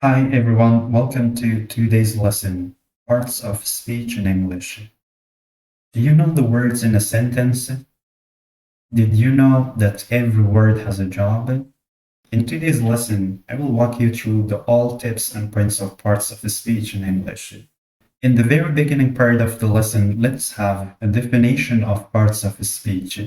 Hi everyone, welcome to today's lesson, Parts of Speech in English. Do you know the words in a sentence? Did you know that every word has a job? In today's lesson, I will walk you through all tips and points of parts of speech in English. In the very beginning part of the lesson, let's have a definition of parts of speech.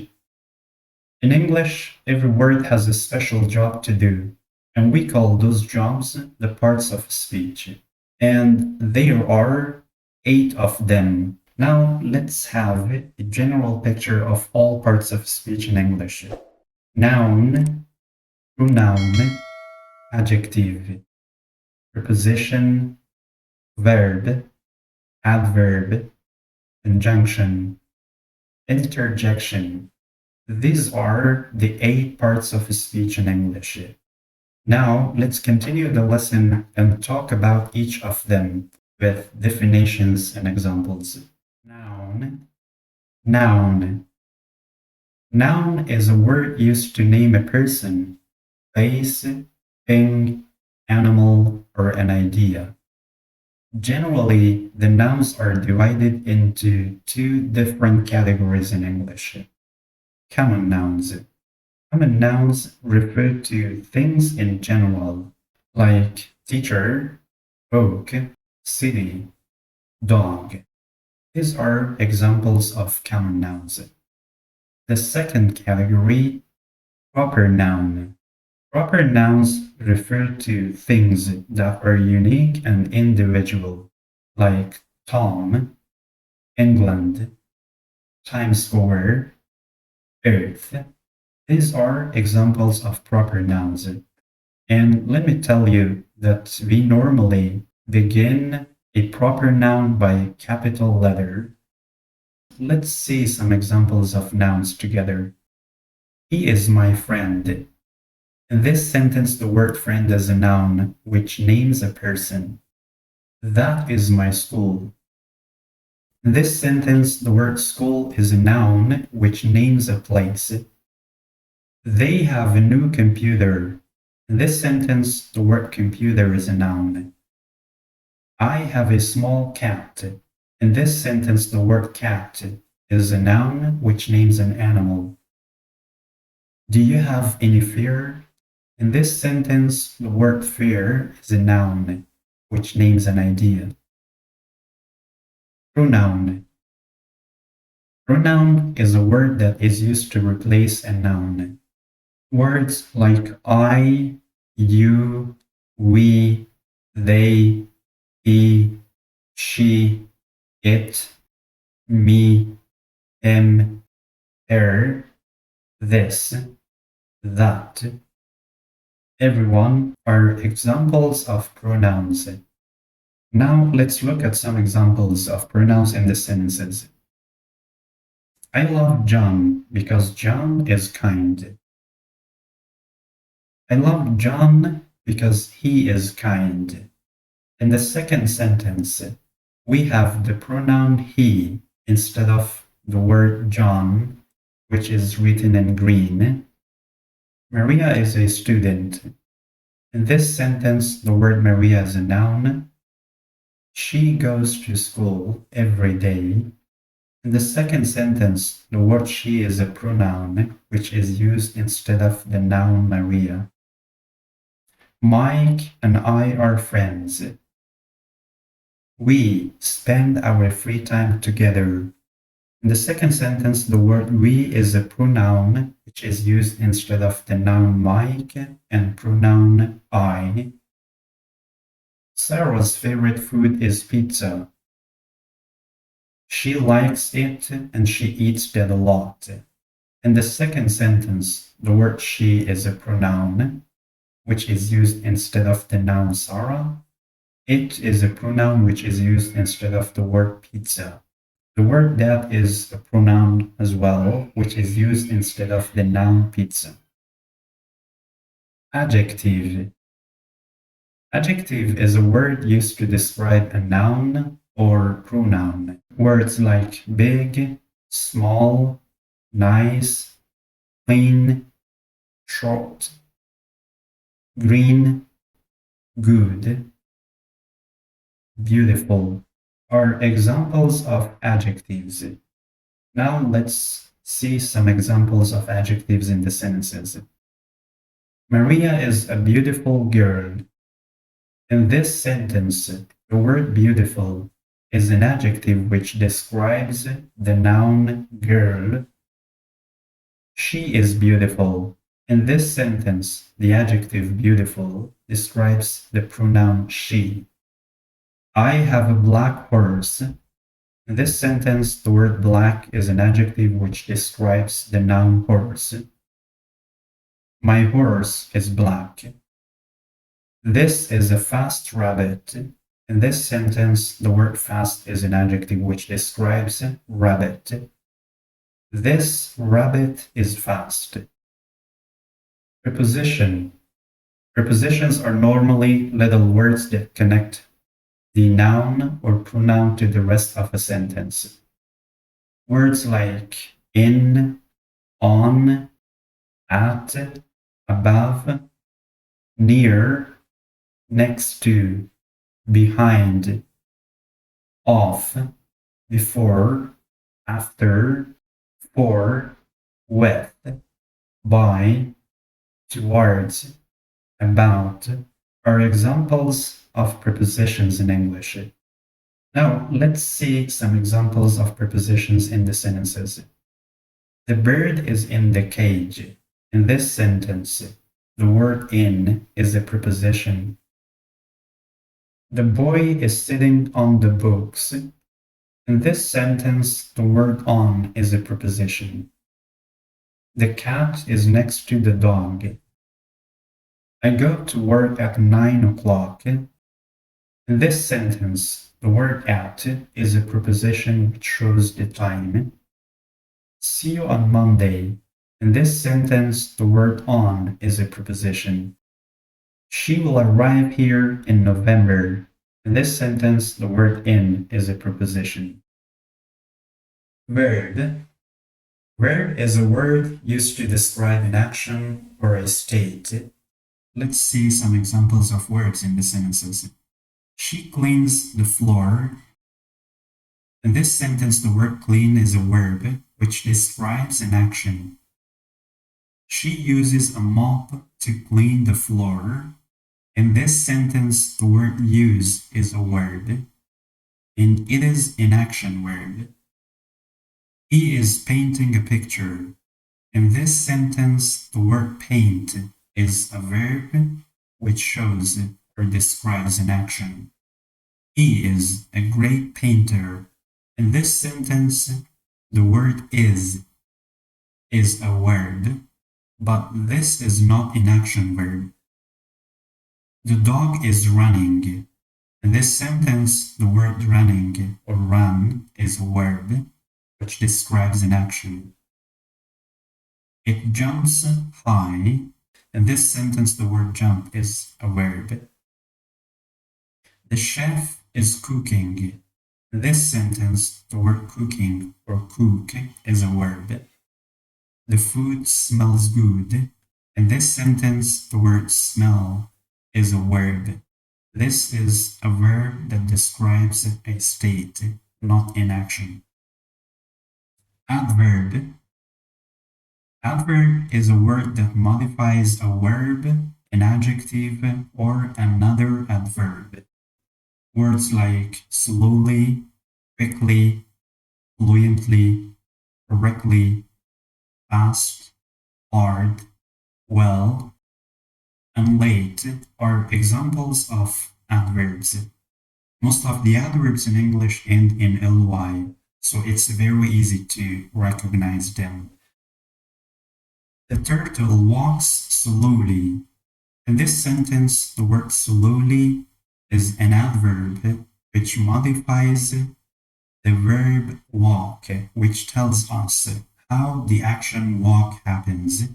In English, every word has a special job to do, and we call those jobs the parts of speech. And there are 8 of them. Now let's have a general picture of all parts of speech in English. Noun, pronoun, adjective, preposition, verb, adverb, conjunction, interjection. These are the 8 parts of speech in English. Now, let's continue the lesson and talk about each of them with definitions and examples. Noun. Noun. Noun is a word used to name a person, place, thing, animal, or an idea. Generally, the nouns are divided into 2 different categories in English. Common nouns. Common nouns refer to things in general, like teacher, book, city, dog. These are examples of common nouns. The second category, proper noun. Proper nouns refer to things that are unique and individual, like Tom, England, Times Square, Earth. These are examples of proper nouns. And let me tell you that we normally begin a proper noun by capital letter. Let's see some examples of nouns together. He is my friend. In this sentence, the word friend is a noun which names a person. That is my school. In this sentence, the word school is a noun which names a place. They have a new computer. In this sentence, the word computer is a noun. I have a small cat. In this sentence, the word cat is a noun which names an animal. Do you have any fear? In this sentence, the word fear is a noun which names an idea. Pronoun. Pronoun is a word that is used to replace a noun. Words like I, you, we, they, he, she, it, me, him, her, this, that, everyone are examples of pronouns. Now let's look at some examples of pronouns in the sentences. I love John because John is kind. I love John because he is kind. In the second sentence, we have the pronoun he instead of the word John, which is written in green. Maria is a student. In this sentence, the word Maria is a noun. She goes to school every day. In the second sentence, the word she is a pronoun, which is used instead of the noun Maria. Mike and I are friends. We spend our free time together. In the second sentence, the word we is a pronoun, which is used instead of the noun Mike and pronoun I. Sarah's favorite food is pizza. She likes it and she eats that a lot. In the second sentence, the word she is a pronoun, which is used instead of the noun Sarah. It is a pronoun which is used instead of the word pizza. The word that is a pronoun as well, which is used instead of the noun pizza. Adjective. Adjective is a word used to describe a noun or pronoun. Words like big, small, nice, clean, short, green, good, beautiful are examples of adjectives. Now let's see some examples of adjectives in the sentences. Maria is a beautiful girl. In this sentence, the word beautiful is an adjective which describes the noun girl. She is beautiful. In this sentence, the adjective beautiful describes the pronoun she. I have a black horse. In this sentence, the word black is an adjective which describes the noun horse. My horse is black. This is a fast rabbit. In this sentence, the word fast is an adjective which describes rabbit. This rabbit is fast. Preposition. Prepositions are normally little words that connect the noun or pronoun to the rest of a sentence. Words like in, on, at, above, near, next to, behind, off, before, after, for, with, by, towards, about are examples of prepositions in English. Now, let's see some examples of prepositions in the sentences. The bird is in the cage. In this sentence, the word in is a preposition. The boy is sitting on the books. In this sentence, the word on is a preposition. The cat is next to the dog. I go to work at 9 o'clock. In this sentence, the word at is a preposition which shows the time. See you on Monday. In this sentence, the word on is a preposition. She will arrive here in November. In this sentence, the word in is a preposition. Verb. Verb is a word used to describe an action or a state. Let's see some examples of verbs in the sentences. She cleans the floor. In this sentence, the word clean is a verb which describes an action. She uses a mop to clean the floor. In this sentence, the word use is a verb, and it is an action verb. He is painting a picture. In this sentence, the word paint is a verb which shows or describes an action. He is a great painter. In this sentence, the word is a word, but this is not an action verb. The dog is running. In this sentence, the word running or run is a verb which describes an action. It jumps high. In this sentence, the word jump is a verb. The chef is cooking. In this sentence, the word cooking or cook is a verb. The food smells good. In this sentence, the word smell is a verb. This is a verb that describes a state, not an action. Adverb. Adverb is a word that modifies a verb, an adjective, or another adverb. Words like slowly, quickly, fluently, correctly, fast, hard, well, and late are examples of adverbs. Most of the adverbs in English end in ly, so it's very easy to recognize them. The turtle walks slowly. In this sentence, the word slowly is an adverb which modifies the verb walk, which tells us how the action walk happens.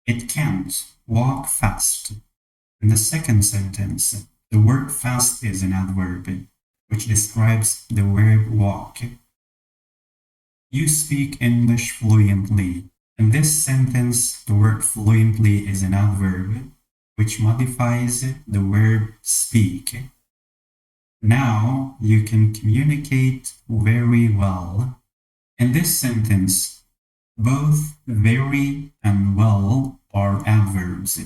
It can't walk fast. In the second sentence, the word fast is an adverb which describes the verb walk. You speak English fluently. In this sentence, the word fluently is an adverb which modifies the verb speak. Now you can communicate very well. In this sentence, both very and well are adverbs.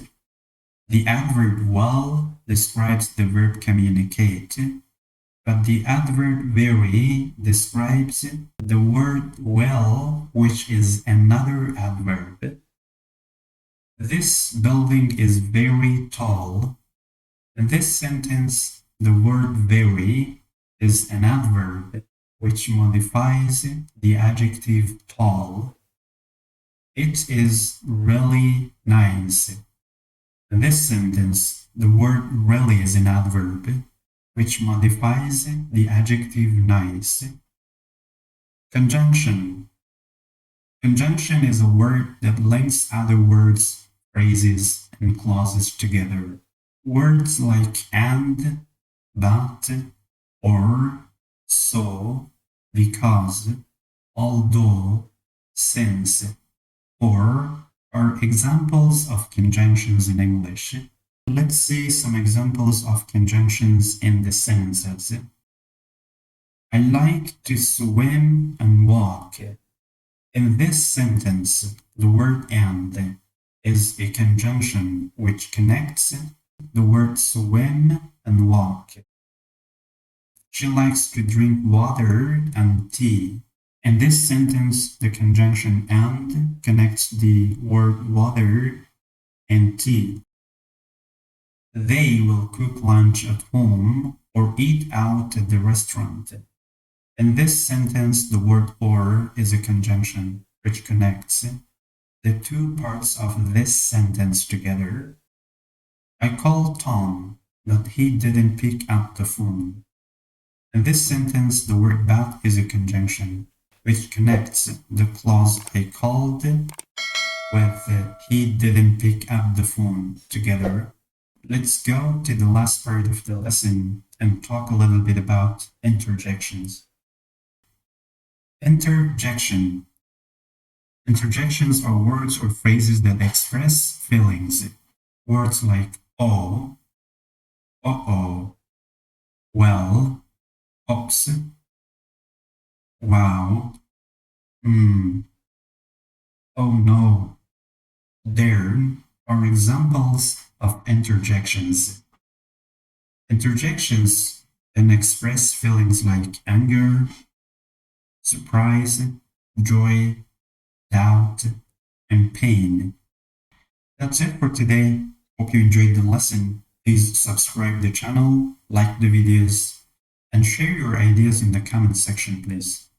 The adverb well describes the verb communicate, but the adverb very describes the word well, which is another adverb. This building is very tall. In this sentence, the word very is an adverb which modifies the adjective tall. It is really nice. In this sentence, the word really is an adverb which modifies the adjective nice. Conjunction. Conjunction is a word that links other words, phrases, and clauses together. Words like and, but, or, so, because, although, since, or are examples of conjunctions in English. Let's see some examples of conjunctions in the sentences. I like to swim and walk. In this sentence, the word and is a conjunction which connects the word swim and walk. She likes to drink water and tea. In this sentence, the conjunction and connects the word water and tea. They will cook lunch at home or eat out at the restaurant. In this sentence, the word or is a conjunction which connects the two parts of this sentence together. I called Tom, but he didn't pick up the phone. In this sentence, the word but is a conjunction which connects the clause I called with he didn't pick up the phone together. Let's go to the last part of the lesson and talk a little bit about interjections. Interjection. Interjections are words or phrases that express feelings. Words like oh, uh-oh, well, oops, wow, oh no, there are examples of interjections. Interjections can express feelings like anger, surprise, joy, doubt, and pain. That's it for today. Hope you enjoyed the lesson. Please subscribe the channel, like the videos, and share your ideas in the comment section, please.